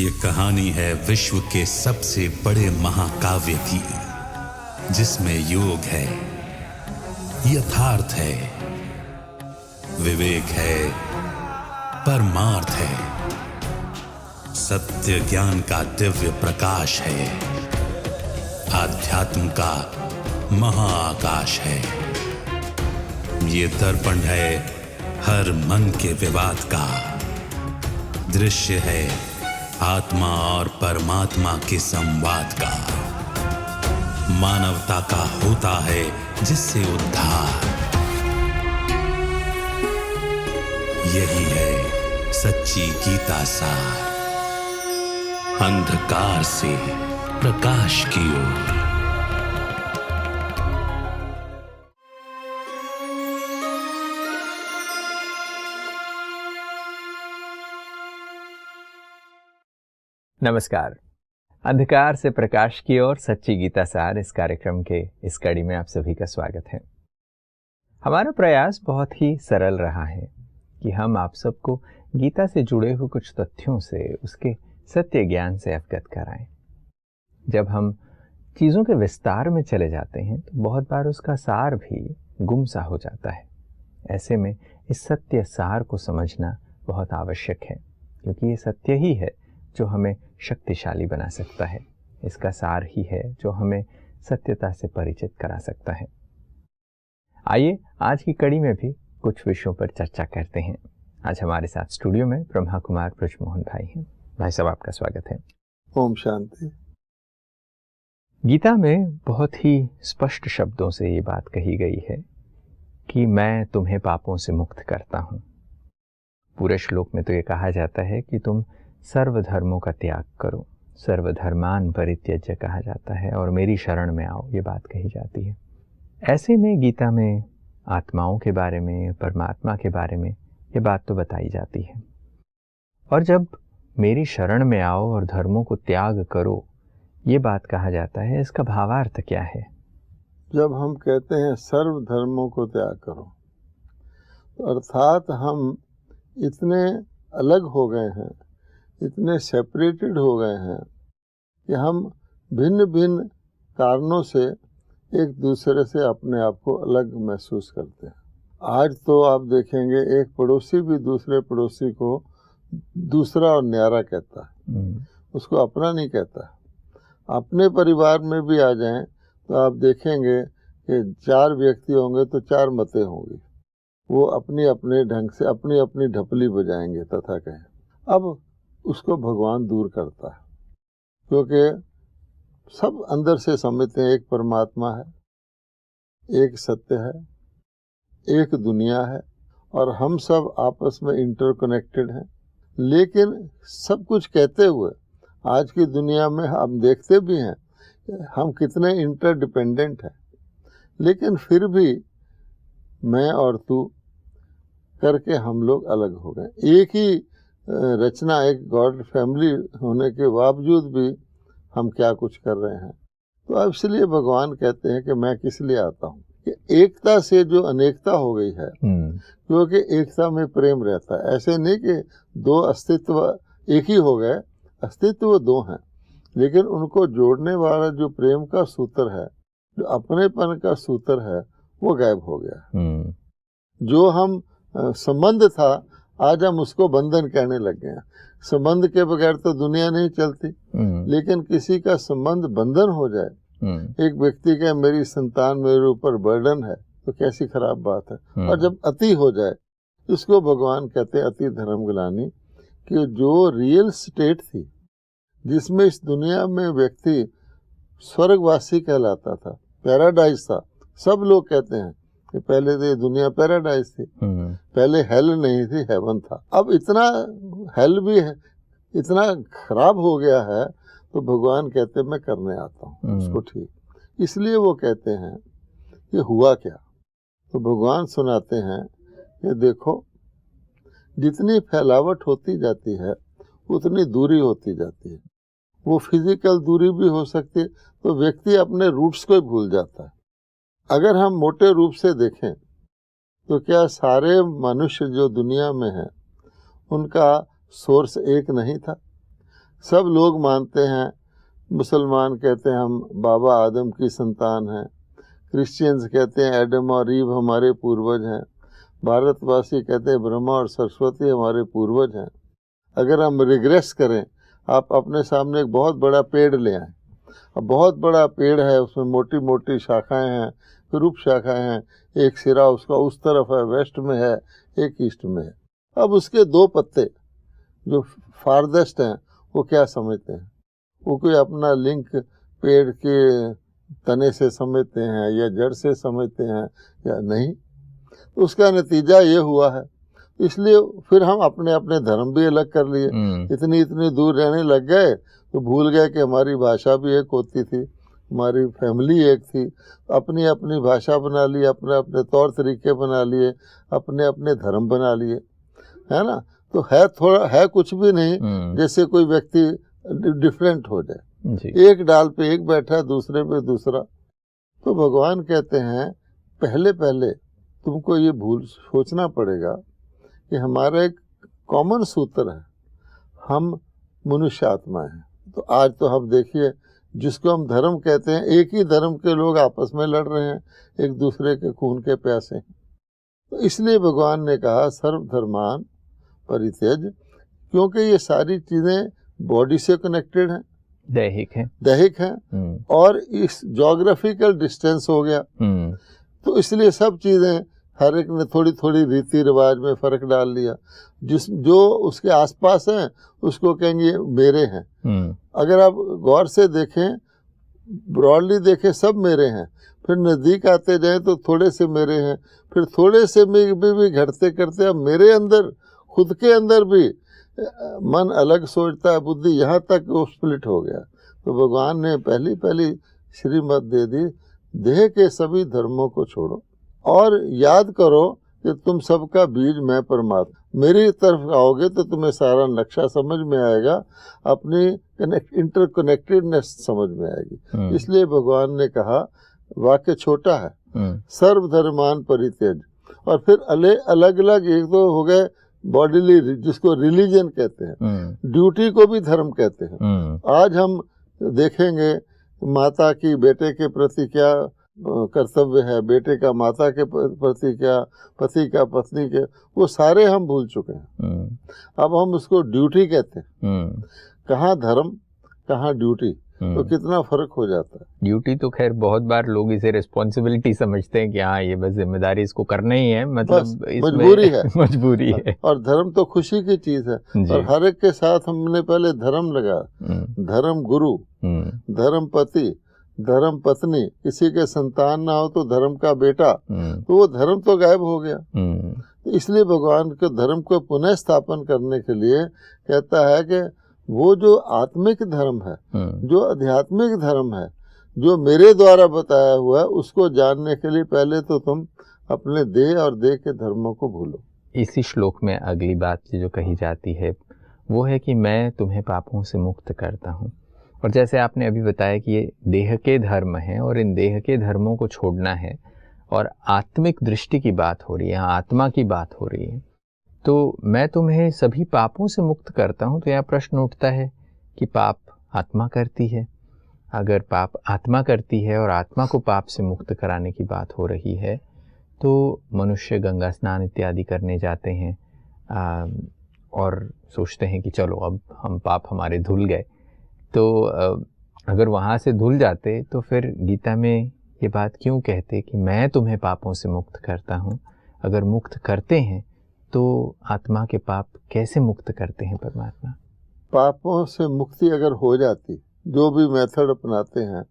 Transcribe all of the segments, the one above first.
ये कहानी है विश्व के सबसे बड़े महाकाव्य की, जिसमें योग है, यथार्थ है, विवेक है, परमार्थ है, सत्य ज्ञान का दिव्य प्रकाश है, आध्यात्म का महाआकाश है। ये दर्पण है हर मन के विवाद का, दृश्य है आत्मा और परमात्मा के संवाद का, मानवता का होता है जिससे उद्धार। यही है सच्ची गीता सार, अंधकार से प्रकाश की ओर। नमस्कार। अंधकार से प्रकाश की ओर सच्ची गीता सार इस कार्यक्रम के इस कड़ी में आप सभी का स्वागत है। हमारा प्रयास बहुत ही सरल रहा है कि हम आप सबको गीता से जुड़े हुए कुछ तथ्यों से उसके सत्य ज्ञान से अवगत कराएं। जब हम चीज़ों के विस्तार में चले जाते हैं तो बहुत बार उसका सार भी गुम सा हो जाता है। ऐसे में इस सत्य सार को समझना बहुत आवश्यक है, क्योंकि ये सत्य ही है जो हमें शक्तिशाली बना सकता है। इसका सार ही है जो हमें सत्यता से परिचित करा सकता है। आइए आज की कड़ी में भी कुछ विषयों पर चर्चा करते हैं। आज हमारे साथ स्टूडियो में ब्रह्मा कुमार ब्रजमोहन भाई हैं। भाई साहब, आपका स्वागत है। ओम शांति। गीता में बहुत ही स्पष्ट शब्दों से ये बात कही गई है कि मैं तुम्हें पापों से मुक्त करता हूं। पूरे श्लोक में तो ये कहा जाता है कि तुम सर्वधर्मों का त्याग करो, सर्वधर्मान परित्यज्य कहा जाता है, और मेरी शरण में आओ, ये बात कही जाती है। ऐसे में गीता में आत्माओं के बारे में, परमात्मा के बारे में ये बात तो बताई जाती है। और जब मेरी शरण में आओ और धर्मों को त्याग करो, ये बात कहा जाता है, इसका भावार्थ क्या है? जब हम कहते हैं सर्व धर्मों को त्याग करो, तो अर्थात हम इतने अलग हो गए हैं, इतने सेपरेटेड हो गए हैं कि हम भिन्न भिन्न कारणों से एक दूसरे से अपने आप को अलग महसूस करते हैं। आज तो आप देखेंगे एक पड़ोसी भी दूसरे पड़ोसी को दूसरा और न्यारा कहता है, उसको अपना नहीं कहता। अपने परिवार में भी आ जाएं तो आप देखेंगे कि 4 व्यक्ति होंगे तो 4 मतें होंगी, वो अपनी अपने ढंग से अपनी अपनी ढपली बजाएंगे तथा कहें। अब उसको भगवान दूर करता है, क्योंकि सब अंदर से समझते हैं एक परमात्मा है, एक सत्य है, एक दुनिया है, और हम सब आपस में इंटरकनेक्टेड हैं। लेकिन सब कुछ कहते हुए आज की दुनिया में हम देखते भी हैं हम कितने इंटरडिपेंडेंट हैं, लेकिन फिर भी मैं और तू करके हम लोग अलग हो गए। एक ही रचना, एक गॉड फैमिली होने के बावजूद भी हम क्या कुछ कर रहे हैं। तो अब इसलिए भगवान कहते हैं कि मैं किस लिए आता हूँ, कि एकता से जो अनेकता हो गई है, क्योंकि एकता में प्रेम रहता है। ऐसे नहीं कि 2 अस्तित्व एक ही हो गए, अस्तित्व 2 हैं, लेकिन उनको जोड़ने वाला जो प्रेम का सूत्र है, जो अपनेपन का सूत्र है, वो गायब हो गया। जो हम संबंध था, आज हम उसको बंधन कहने लग गए हैं। संबंध के बगैर तो दुनिया नहीं चलती, लेकिन किसी का संबंध बंधन हो जाए, एक व्यक्ति का मेरी संतान मेरे ऊपर बर्डन है, तो कैसी खराब बात है। और जब अति हो जाए, इसको भगवान कहते हैं अति धर्म ग्लानि, कि जो रियल स्टेट थी जिसमें इस दुनिया में व्यक्ति स्वर्गवासी कहलाता था, पैराडाइज था। सब लोग कहते हैं कि पहले तो ये दुनिया पैराडाइज थी, पहले हेल नहीं थी, हेवन था। अब इतना हेल भी है, इतना खराब हो गया है, तो भगवान कहते हैं मैं करने आता हूँ उसको ठीक। इसलिए वो कहते हैं कि हुआ क्या, तो भगवान सुनाते हैं कि देखो, जितनी फैलावट होती जाती है उतनी दूरी होती जाती है। वो फिजिकल दूरी भी हो सकती है, तो व्यक्ति अपने रूट्स को ही भूल जाता है। अगर हम मोटे रूप से देखें तो क्या सारे मनुष्य जो दुनिया में हैं उनका सोर्स एक नहीं था? सब लोग मानते हैं। मुसलमान कहते हैं हम बाबा आदम की संतान हैं, क्रिश्चियंस कहते हैं एडम और ईव हमारे पूर्वज हैं, भारतवासी कहते हैं ब्रह्मा और सरस्वती हमारे पूर्वज हैं। अगर हम रिग्रेस करें, आप अपने सामने एक बहुत बड़ा पेड़ ले आए, अब बहुत बड़ा पेड़ है, उसमें मोटी मोटी शाखाएं हैं, फिर उप शाखाएं हैं, एक सिरा उसका उस तरफ है, वेस्ट में है, एक ईस्ट में है। अब उसके दो पत्ते जो फारदेस्ट हैं वो क्या समझते हैं? वो कोई अपना लिंक पेड़ के तने से समझते हैं या जड़ से समझते हैं या नहीं? उसका नतीजा ये हुआ है। इसलिए फिर हम अपने अपने धर्म भी अलग कर लिए। इतनी दूर रहने लग गए तो भूल गए कि हमारी भाषा भी एक होती थी, हमारी फैमिली एक थी। अपनी अपनी भाषा बना ली, अपने अपने तौर तरीके बना लिए, अपने अपने धर्म बना लिए, है ना। तो है थोड़ा, है कुछ भी नहीं, जैसे कोई व्यक्ति डिफरेंट हो जाए, एक डाल पे एक बैठा, दूसरे पे दूसरा। तो भगवान कहते हैं पहले पहले तुमको ये भूल सोचना पड़ेगा कि हमारा एक कॉमन सूत्र है, हम मनुष्य आत्मा हैं। तो आज तो हम देखिए, जिसको हम धर्म कहते हैं, एक ही धर्म के लोग आपस में लड़ रहे हैं, एक दूसरे के खून के प्यासे हैं। तो इसलिए भगवान ने कहा सर्वधर्मान परित्यज, क्योंकि ये सारी चीज़ें बॉडी से कनेक्टेड हैं, दैहिक हैं, और इस जोग्राफिकल डिस्टेंस हो गया। तो इसलिए सब चीज़ें हर एक ने थोड़ी थोड़ी रीति रिवाज में फ़र्क डाल लिया। जो उसके आसपास हैं उसको कहेंगे मेरे हैं। अगर आप गौर से देखें, ब्रॉडली देखें, सब मेरे हैं। फिर नज़दीक आते जाएं तो थोड़े से मेरे हैं, फिर थोड़े से में भी घटते करते अब मेरे अंदर, खुद के अंदर भी मन अलग सोचता है, बुद्धि यहाँ तक वो स्प्लिट हो गया। तो भगवान ने पहली श्रीमत दे दी, देह के सभी धर्मों को छोड़ो और याद करो कि तुम सबका बीज मैं परमात्मा। मेरी तरफ आओगे तो तुम्हें सारा नक्शा समझ में आएगा, अपनी इंटरकनेक्टेडनेस समझ में आएगी। इसलिए भगवान ने कहा, वाक्य छोटा है, सर्वधर्मान परित्यज। और फिर अलग अलग, एक तो हो गए बॉडीली, जिसको रिलीजन कहते हैं, ड्यूटी को भी धर्म कहते हैं। आज हम देखेंगे माता की बेटे के प्रति क्या कर्तव्य है, बेटे का माता के प्रति क्या, पति का पत्नी के, वो सारे हम भूल चुके हैं। अब हम उसको ड्यूटी कहते हैं। कहाँ धर्म, कहाँ ड्यूटी, तो कितना फर्क हो जाता है। ड्यूटी तो खैर बहुत बार लोग इसे रिस्पॉन्सिबिलिटी समझते हैं कि हाँ ये बस जिम्मेदारी इसको करना ही है, मतलब मजबूरी है। मजबूरी है। और धर्म तो खुशी की चीज है। और हर एक के साथ हमने पहले धर्म लगा, धर्म गुरु, धर्म पति, धर्म पत्नी, किसी के संतान ना हो तो धर्म का बेटा, तो वो धर्म तो गायब हो गया। इसलिए भगवान के धर्म को पुनः स्थापन करने के लिए कहता है कि वो जो आत्मिक धर्म है, जो आध्यात्मिक धर्म है, जो मेरे द्वारा बताया हुआ है, उसको जानने के लिए पहले तो तुम अपने देह और देह के धर्मों को भूलो। इसी श्लोक में अगली बात जो कही जाती है वो है कि मैं तुम्हें पापों से मुक्त करता हूँ। और जैसे आपने अभी बताया कि ये देह के धर्म हैं और इन देह के धर्मों को छोड़ना है, और आत्मिक दृष्टि की बात हो रही है, आत्मा की बात हो रही है, तो मैं तुम्हें सभी पापों से मुक्त करता हूँ। तो यह प्रश्न उठता है कि पाप आत्मा करती है। अगर पाप आत्मा करती है और आत्मा को पाप से मुक्त कराने की बात हो रही है, तो मनुष्य गंगा स्नान इत्यादि करने जाते हैं और सोचते हैं कि चलो अब हम पाप हमारे धुल गए। तो अगर वहाँ से धुल जाते तो फिर गीता में ये बात क्यों कहते कि मैं तुम्हें पापों से मुक्त करता हूँ? अगर मुक्त करते हैं तो आत्मा के पाप कैसे मुक्त करते हैं परमात्मा? पापों से मुक्ति अगर हो जाती, जो भी मेथड अपनाते हैं,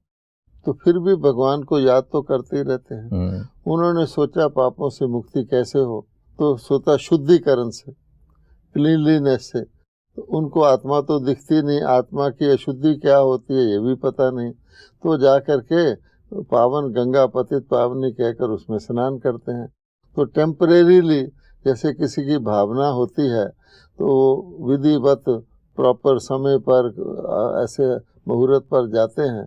तो फिर भी भगवान को याद तो करते ही रहते हैं। उन्होंने सोचा पापों से मुक्ति कैसे हो, तो सोचा शुद्धिकरण से, क्लीनलीनेस से। तो उनको आत्मा तो दिखती नहीं, आत्मा की अशुद्धि क्या होती है ये भी पता नहीं। तो जा कर के पावन गंगा पतित पावनी कहकर उसमें स्नान करते हैं। तो टेम्परेरीली, जैसे किसी की भावना होती है तो विधिवत प्रॉपर समय पर ऐसे मुहूर्त पर जाते हैं,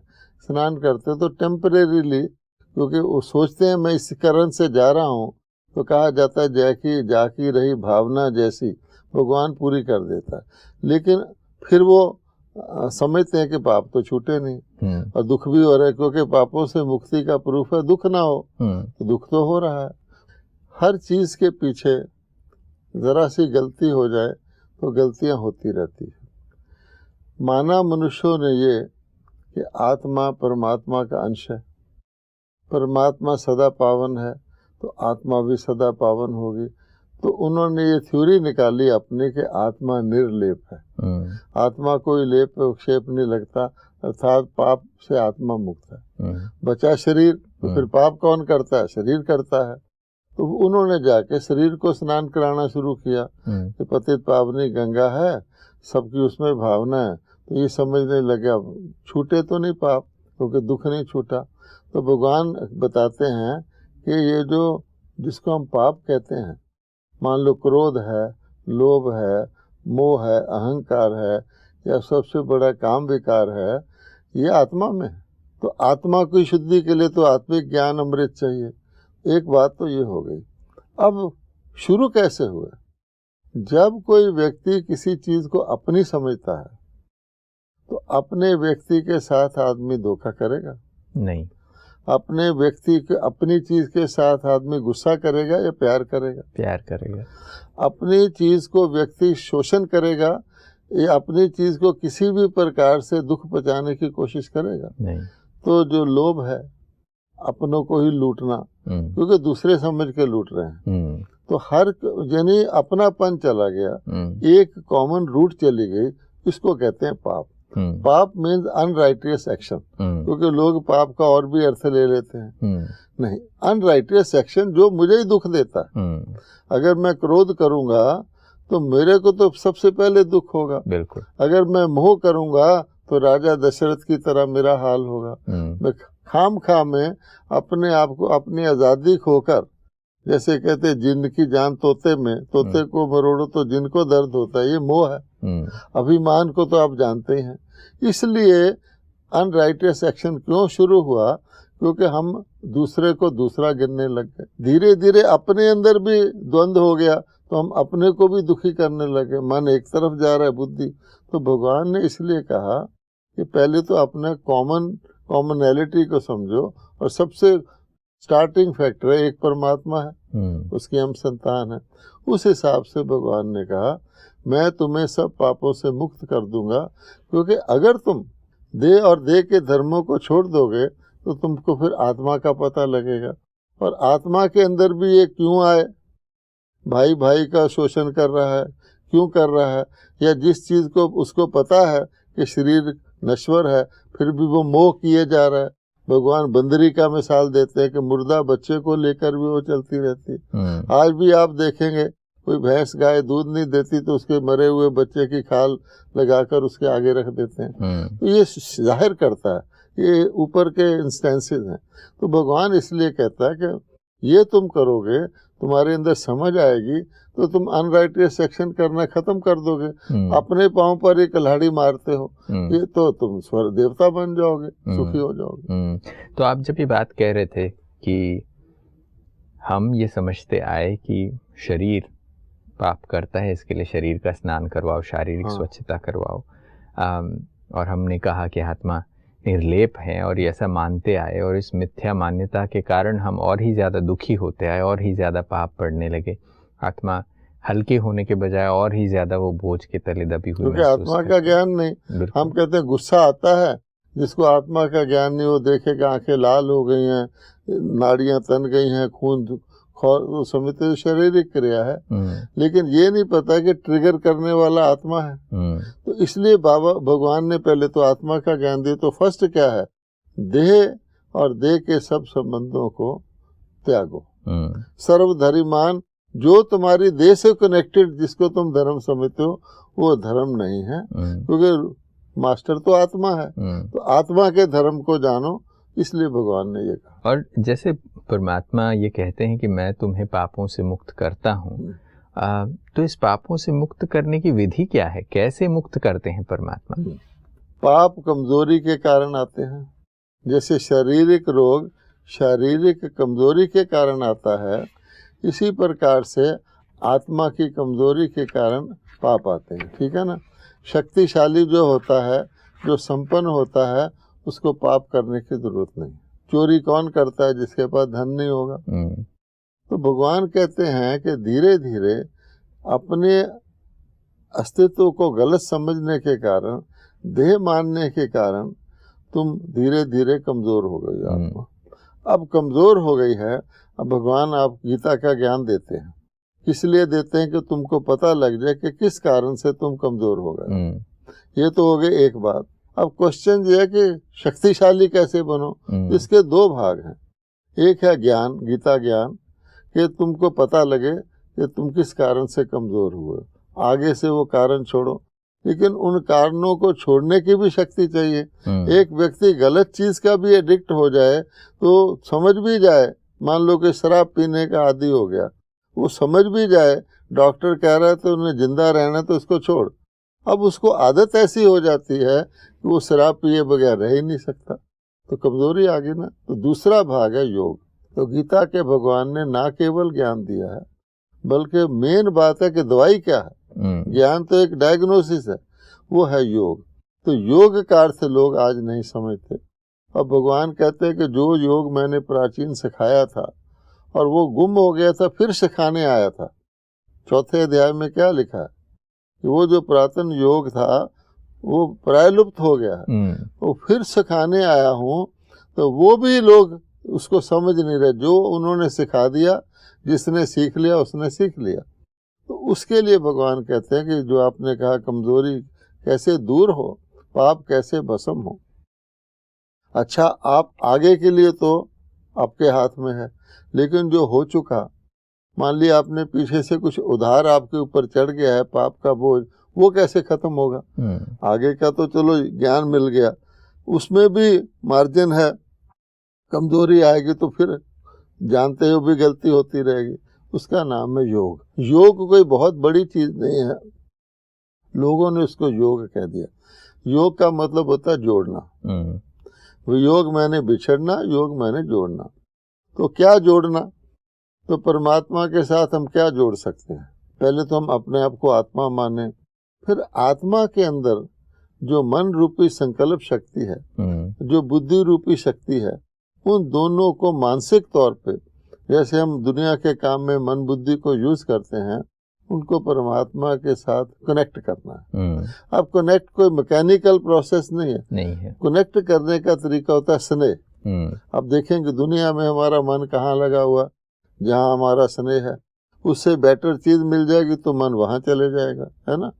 स्नान करते हैं। तो टेम्परेरीली, क्योंकि वो सोचते हैं मैं इस करण से जा रहा हूँ, तो कहा जाता है जाकी रही भावना जैसी, भगवान पूरी कर देता है। लेकिन फिर वो समझते हैं कि पाप तो छूटे नहीं और दुख भी हो रहा है, क्योंकि पापों से मुक्ति का प्रूफ है दुख ना हो, तो दुख तो हो रहा है। हर चीज के पीछे जरा सी गलती हो जाए तो गलतियां होती रहती है। माना मनुष्यों ने ये कि आत्मा परमात्मा का अंश है, परमात्मा सदा पावन है तो आत्मा भी सदा पावन होगी, तो उन्होंने ये थ्योरी निकाली अपनी कि आत्मा निर्लेप है, आत्मा कोई लेप विक्षेप नहीं लगता, अर्थात पाप से आत्मा मुक्त है। बचा शरीर, तो फिर पाप कौन करता है? शरीर करता है। तो उन्होंने जाके शरीर को स्नान कराना शुरू किया कि पतित पावनी गंगा है, सबकी उसमें भावना है, तो ये समझने लगे छूटे तो नहीं पाप, क्योंकि दुख नहीं छूटा। तो भगवान बताते हैं कि ये जो जिसको हम पाप कहते हैं, मान लो क्रोध है, लोभ है, मोह है, अहंकार है, या सबसे बड़ा काम विकार है, ये आत्मा में है। तो आत्मा की शुद्धि के लिए तो आत्मिक ज्ञान अमृत चाहिए। एक बात तो ये हो गई। अब शुरू कैसे हुआ? जब कोई व्यक्ति किसी चीज को अपनी समझता है तो अपने व्यक्ति के साथ आदमी धोखा करेगा नहीं, अपने व्यक्ति के अपनी चीज के साथ आदमी गुस्सा करेगा या प्यार करेगा? प्यार करेगा। अपनी चीज को व्यक्ति शोषण करेगा या अपनी चीज को किसी भी प्रकार से दुख पहुंचाने की कोशिश करेगा? नहीं। तो जो लोभ है, अपनों को ही लूटना, क्योंकि दूसरे समझ के लूट रहे हैं, तो हर यानी अपनापन चला गया, एक कॉमन रूट चली गई, इसको कहते हैं पाप। पाप मीन्स अनराइटियस एक्शन, क्योंकि लोग पाप का और भी अर्थ ले लेते हैं। नहीं, अनराइटियस एक्शन जो मुझे ही दुख देता है। अगर मैं क्रोध करूंगा तो मेरे को तो सबसे पहले दुख होगा। बिल्कुल। अगर मैं मोह करूंगा तो राजा दशरथ की तरह मेरा हाल होगा। मैं खाम खा में अपने आप को, अपनी आजादी खोकर, जैसे कहते जिन की जान तोते में, तोते को मरोड़ो तो जिनको दर्द होता है, ये मोह है। अभिमान को तो आप जानते हैं। इसलिए अनराइटियस एक्शन क्यों शुरू हुआ? क्योंकि हम दूसरे को दूसरा गिनने लग गए। धीरे धीरे अपने अंदर भी द्वंद्व हो गया, तो हम अपने को भी दुखी करने लगे। मन एक तरफ जा रहा है, बुद्धि। तो भगवान ने इसलिए कहा कि पहले तो अपने कॉमनैलिटी को समझो, और सबसे स्टार्टिंग फैक्टर है एक परमात्मा है, उसकी हम संतान है। उस हिसाब से भगवान ने कहा मैं तुम्हें सब पापों से मुक्त कर दूंगा, क्योंकि अगर तुम देह और देह के धर्मों को छोड़ दोगे तो तुमको फिर आत्मा का पता लगेगा। और आत्मा के अंदर भी ये क्यों आए, भाई भाई का शोषण कर रहा है, क्यों कर रहा है? या जिस चीज को उसको पता है कि शरीर नश्वर है, फिर भी वो मोह किए जा रहा है। भगवान बंदरी का मिसाल देते हैं कि मुर्दा बच्चे को लेकर भी वो चलती रहती है। आज भी आप देखेंगे कोई भैंस गाय दूध नहीं देती तो उसके मरे हुए बच्चे की खाल लगाकर उसके आगे रख देते हैं। तो ये जाहिर करता है, ये ऊपर के इंस्टेंसेस हैं। तो भगवान इसलिए कहता है कि ये तुम करोगे, तुम्हारे अंदर समझ आएगी, तो तुम अनराइटियस एक्शन करना खत्म कर दोगे। अपने पांव पर एक कल्हाड़ी मारते हो, ये तो तुम स्वर्ग देवता बन जाओगे, सुखी हो जाओगे। तो आप जब ये बात कह रहे थे कि हम ये समझते आए कि शरीर पाप करता है, इसके लिए शरीर का स्नान करवाओ, शारीरिक स्वच्छता करवाओ, और हमने कहा कि आत्मा निर्लेप है, और ये ऐसा मानते आए, और इस मिथ्या मान्यता के कारण हम और ही ज़्यादा दुखी होते आए, और ही ज़्यादा पाप पड़ने लगे। आत्मा हल्के होने के बजाय और ही ज़्यादा वो बोझ के तले दबी हुई, क्योंकि आत्मा का ज्ञान नहीं। हम कहते हैं गुस्सा आता है, जिसको आत्मा का ज्ञान नहीं, वो देखेगा आंखें लाल हो गई हैं, नाड़ियां तन गई हैं, खून तो समझते शारीरिक क्रिया है, लेकिन ये नहीं पता कि ट्रिगर करने वाला आत्मा है। तो इसलिए बाबा भगवान ने पहले तो आत्मा का ज्ञान दिया। तो फर्स्ट क्या है? देह और देह के सब संबंधों को त्यागो। सर्वधर्मान, जो तुम्हारी देह से कनेक्टेड जिसको तुम धर्म समझते हो वो धर्म नहीं है, क्योंकि मास्टर तो आत्मा है। तो आत्मा के धर्म को जानो, इसलिए भगवान ने ये कहा। और जैसे परमात्मा ये कहते हैं कि मैं तुम्हें पापों से मुक्त करता हूँ, तो इस पापों से मुक्त करने की विधि क्या है? कैसे मुक्त करते हैं परमात्मा? पाप कमजोरी के कारण आते हैं। जैसे शारीरिक रोग शारीरिक कमजोरी के कारण आता है, इसी प्रकार से आत्मा की कमजोरी के कारण पाप आते हैं। ठीक है ना? शक्तिशाली जो होता है, जो संपन्न होता है, उसको पाप करने की जरूरत नहीं। चोरी कौन करता है? जिसके पास धन नहीं होगा। तो भगवान कहते हैं कि धीरे धीरे अपने अस्तित्व को गलत समझने के कारण, देह मानने के कारण तुम धीरे धीरे कमजोर हो गई आत्मा। अब कमजोर हो गई है। अब भगवान आप गीता का ज्ञान देते हैं, किस लिए देते हैं? कि तुमको पता लग जाए कि किस कारण से तुम कमजोर हो गए। ये तो हो गई एक बात। अब क्वेश्चन ये है कि शक्तिशाली कैसे बनो? इसके दो भाग हैं। एक है ज्ञान, गीता ज्ञान, कि तुमको पता लगे कि तुम किस कारण से कमजोर हुए, आगे से वो कारण छोड़ो। लेकिन उन कारणों को छोड़ने की भी शक्ति चाहिए। एक व्यक्ति गलत चीज का भी एडिक्ट हो जाए तो समझ भी जाए, मान लो कि शराब पीने का आदी हो गया, वो समझ भी जाए, डॉक्टर कह रहा है तो उन्हें जिंदा रहना तो इसको छोड़। अब उसको आदत ऐसी हो जाती है कि वो शराब पिए बगैर रह ही नहीं सकता, तो कमजोरी आ गई ना। तो दूसरा भाग है योग। तो गीता के भगवान ने ना केवल ज्ञान दिया है, बल्कि मेन बात है कि दवाई क्या है। ज्ञान तो एक डायग्नोसिस है, वो है योग। तो योग का अर्थ लोग आज नहीं समझते। अब भगवान कहते हैं कि जो योग मैंने प्राचीन सिखाया था और वो गुम हो गया था, फिर सिखाने आया था। चौथे अध्याय में क्या लिखा है कि वो जो पुरातन योग था वो प्रायलुप्त हो गया है, वो फिर सिखाने आया हूँ। तो वो भी लोग उसको समझ नहीं रहे। जो उन्होंने सिखा दिया, जिसने सीख लिया उसने सीख लिया। तो उसके लिए भगवान कहते हैं कि जो आपने कहा कमजोरी कैसे दूर हो, पाप कैसे भस्म हो। अच्छा, आप आगे के लिए तो आपके हाथ में है, लेकिन जो हो चुका, मान लिया आपने पीछे से कुछ उधार आपके ऊपर चढ़ गया है, पाप का बोझ, वो कैसे खत्म होगा? आगे का तो चलो ज्ञान मिल गया, उसमें भी मार्जिन है, कमजोरी आएगी तो फिर जानते हो भी गलती होती रहेगी। उसका नाम है योग। योग कोई बहुत बड़ी चीज नहीं है, लोगों ने उसको योग कह दिया। योग का मतलब होता है जोड़ना। योग मैंने बिछड़ना, योग मैंने जोड़ना। तो क्या जोड़ना? तो परमात्मा के साथ हम क्या जोड़ सकते हैं? पहले तो हम अपने आप को आत्मा माने, फिर आत्मा के अंदर जो मन रूपी संकल्प शक्ति है, जो बुद्धि रूपी शक्ति है, उन दोनों को मानसिक तौर पे, जैसे हम दुनिया के काम में मन बुद्धि को यूज करते हैं, उनको परमात्मा के साथ कनेक्ट करना है। अब कनेक्ट कोई मैकेनिकल प्रोसेस नहीं है। कनेक्ट करने का तरीका होता है स्नेह। अब देखेंगे दुनिया में हमारा मन कहाँ लगा हुआ, जहाँ हमारा स्नेह है, उससे बेटर चीज मिल जाएगी तो मन वहां चले जाएगा, है ना।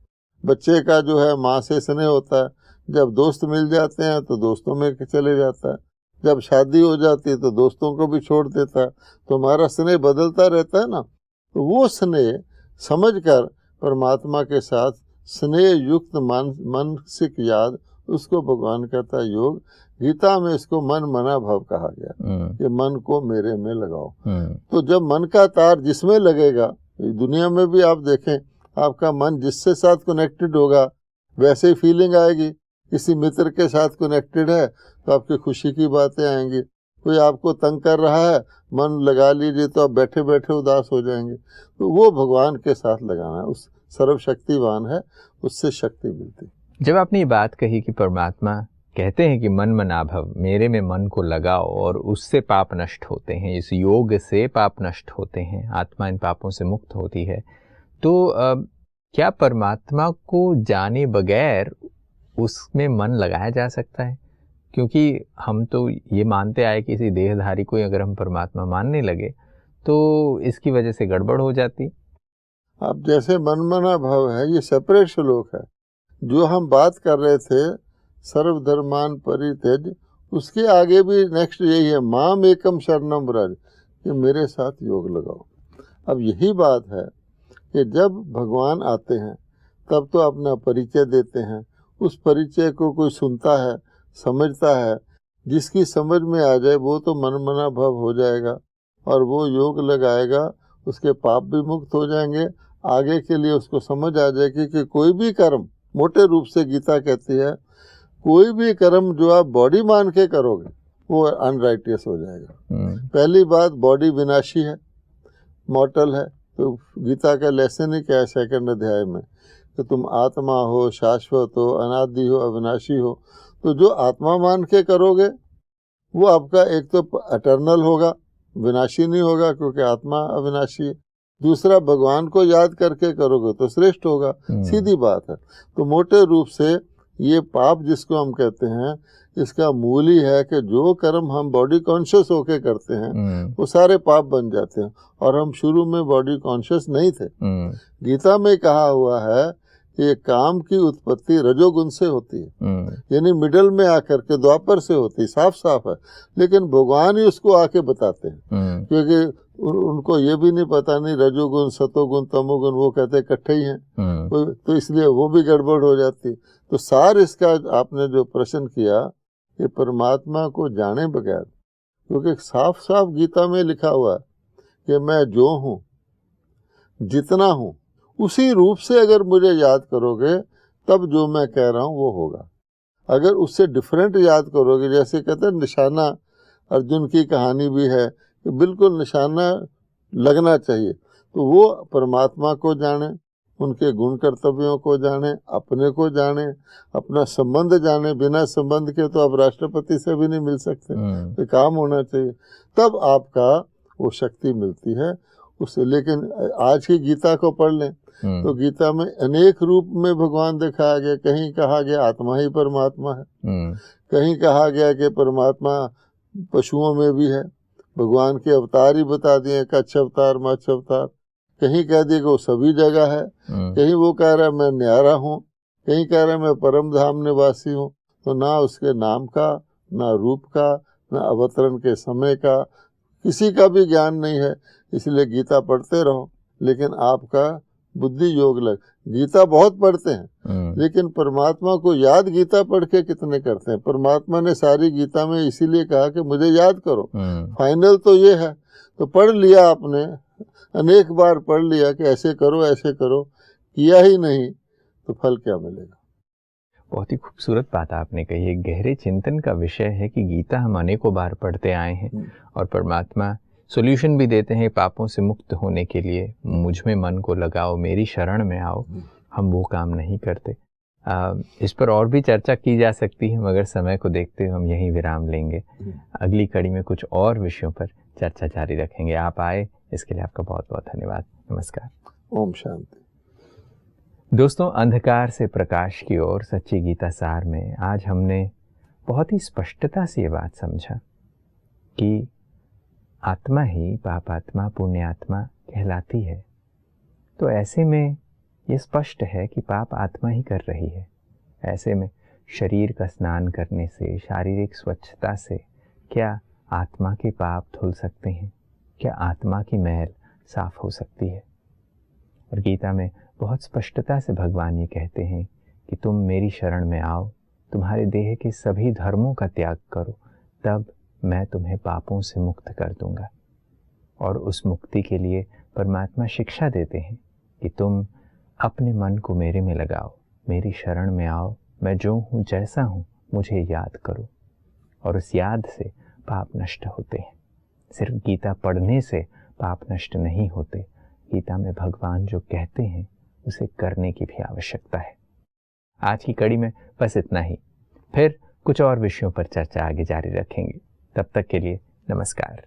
बच्चे का जो है माँ से स्नेह होता है, जब दोस्त मिल जाते हैं तो दोस्तों में चले जाता है, जब शादी हो जाती है तो दोस्तों को भी छोड़ देता है। तो हमारा स्नेह बदलता रहता है ना। तो वो स्नेह समझकर परमात्मा के साथ स्नेह युक्त मानसिक याद, उसको भगवान कहता है योग। गीता में इसको मन मना भाव कहा गया कि मन को मेरे में लगाओ। तो जब मन का तार जिसमें लगेगा, दुनिया में भी आप देखें, आपका मन जिससे साथ कनेक्टेड होगा वैसे ही फीलिंग आएगी। किसी मित्र के साथ कनेक्टेड है तो आपकी खुशी की बातें आएंगी। कोई आपको तंग कर रहा है, मन लगा लीजिए तो आप बैठे बैठे उदास हो जाएंगे। तो वो भगवान के साथ लगाना है, उस सर्वशक्तिवान है, उससे शक्ति मिलती। जब आपने ये बात कही कि परमात्मा कहते हैं कि मन मनाभव, मेरे में मन को लगाओ और उससे पाप नष्ट होते हैं, इस योग से पाप नष्ट होते हैं, आत्मा इन पापों से मुक्त होती है, तो क्या परमात्मा को जाने बगैर उसमें मन लगाया जा सकता है? क्योंकि हम तो ये मानते आए कि किसी देहधारी को अगर हम परमात्मा मानने लगे तो इसकी वजह से गड़बड़ हो जाती। अब जैसे मनमना भाव है, ये सेपरेट श्लोक है। जो हम बात कर रहे थे सर्वधर्मान परित्यज, उसके आगे भी नेक्स्ट यही है, माम एकम शरणम व्रज, कि मेरे साथ योग लगाओ। अब यही बात है कि जब भगवान आते हैं तब तो अपना परिचय देते हैं, उस परिचय को कोई सुनता है, समझता है, जिसकी समझ में आ जाए वो तो मनमना भाव हो जाएगा और वो योग लगाएगा, उसके पाप भी मुक्त हो जाएंगे। आगे के लिए उसको समझ आ जाएगी कि कोई भी कर्म, मोटे रूप से गीता कहती है, कोई भी कर्म जो आप बॉडी मान के करोगे वो अनराइटियस हो जाएगा। पहली बात, बॉडी विनाशी है, मॉर्टल है। तो गीता का लेसन ही क्या है सेकंड अध्याय में कि तुम आत्मा हो, शाश्वत हो, अनादि हो, अविनाशी हो। तो जो आत्मा मान के करोगे वो आपका एक तो अटर्नल होगा, विनाशी नहीं होगा क्योंकि आत्मा अविनाशी है। दूसरा, भगवान को याद करके करोगे तो श्रेष्ठ होगा। सीधी बात है। तो मोटे रूप से ये पाप जिसको हम कहते हैं, इसका मूल ही है कि जो कर्म हम बॉडी कॉन्शियस होके करते हैं वो सारे पाप बन जाते हैं, और हम शुरू में बॉडी कॉन्शियस नहीं थे। गीता में कहा हुआ है कि काम की उत्पत्ति रजोगुण से होती है, यानी मिडल में आकर के द्वापर से होती है, साफ साफ है। लेकिन भगवान ही उसको आके बताते हैं, क्योंकि उनको ये भी नहीं पता, नहीं रजोगुण, सतोगुण, तमोगुण, वो कहते इकट्ठे ही हैं, तो इसलिए वो भी गड़बड़ हो जाती है। तो सार इसका आपने जो प्रश्न किया कि परमात्मा को जाने बगैर, क्योंकि साफ साफ गीता में लिखा हुआ है कि मैं जो हूँ, जितना हूँ, उसी रूप से अगर मुझे याद करोगे तब जो मैं कह रहा हूँ वो होगा। अगर उससे डिफरेंट याद करोगे, जैसे कहते हैं निशाना, अर्जुन की कहानी भी है कि बिल्कुल निशाना लगना चाहिए, तो वो परमात्मा को जाने, उनके गुण कर्तव्यों को जाने, अपने को जाने, अपना संबंध जाने। बिना संबंध के तो आप राष्ट्रपति से भी नहीं मिल सकते, तो काम होना चाहिए, तब आपका वो शक्ति मिलती है उससे। लेकिन आज की गीता को पढ़ लें तो गीता में अनेक रूप में भगवान दिखाया गया। कहीं कहा गया आत्मा ही परमात्मा है, कहीं कहा गया कि परमात्मा पशुओं में भी है, भगवान के अवतार ही बता दिए, कच्छ अवतार, मत्स्य अवतार। कहीं कह दिया कि वो सभी जगह है, कहीं वो कह रहा है मैं न्यारा हूँ, कहीं कह रहा है मैं परम धाम निवासी हूँ। तो ना उसके नाम का, ना रूप का, ना अवतरण के समय का किसी का भी ज्ञान नहीं है। इसलिए गीता पढ़ते रहो, लेकिन आपका बुद्धि योग लग। गीता बहुत पढ़ते हैं, लेकिन परमात्मा को याद गीता पढ़ के कितने करते हैं? परमात्मा ने सारी गीता में इसीलिए कहा कि मुझे याद करो। फाइनल तो ये है, तो पढ़ लिया आपने, अनेक बार पढ़ लिया कि ऐसे करो ऐसे करो, किया ही नहीं तो फल क्या मिलेगा? बहुत ही खूबसूरत बात आपने कही है। गहरे चिंतन का विषय है कि गीता हम अनेकों बार पढ़ते आए हैं और परमात्मा सॉल्यूशन भी देते हैं पापों से मुक्त होने के लिए। मुझ में मन को लगाओ, मेरी शरण में आओ, हम वो काम नहीं करते। इस पर और भी चर्चा की जा सकती है, मगर समय को देखते हुए हम यहीं विराम लेंगे। अगली कड़ी में कुछ और विषयों पर चर्चा जारी रखेंगे। आप आए इसके लिए आपका बहुत बहुत धन्यवाद। नमस्कार। ओम शांति। दोस्तों, अंधकार से प्रकाश की ओर सच्ची गीता सार में आज हमने बहुत ही स्पष्टता से ये बात समझा कि आत्मा ही पापात्मा पुण्यात्मा कहलाती है। तो ऐसे में ये स्पष्ट है कि पाप आत्मा ही कर रही है। ऐसे में शरीर का स्नान करने से, शारीरिक स्वच्छता से क्या आत्मा के पाप धुल सकते हैं? क्या आत्मा की मैल साफ हो सकती है? और गीता में बहुत स्पष्टता से भगवान ये कहते हैं कि तुम मेरी शरण में आओ, तुम्हारे देह के सभी धर्मों का त्याग करो, तब मैं तुम्हें पापों से मुक्त कर दूंगा। और उस मुक्ति के लिए परमात्मा शिक्षा देते हैं कि तुम अपने मन को मेरे में लगाओ, मेरी शरण में आओ, मैं जो हूँ जैसा हूँ मुझे याद करो। और उस याद से पाप नष्ट होते हैं। सिर्फ गीता पढ़ने से पाप नष्ट नहीं होते, गीता में भगवान जो कहते हैं उसे करने की भी आवश्यकता है। आज की कड़ी में बस इतना ही। फिर कुछ और विषयों पर चर्चा आगे जारी रखेंगे। तब तक के लिए नमस्कार।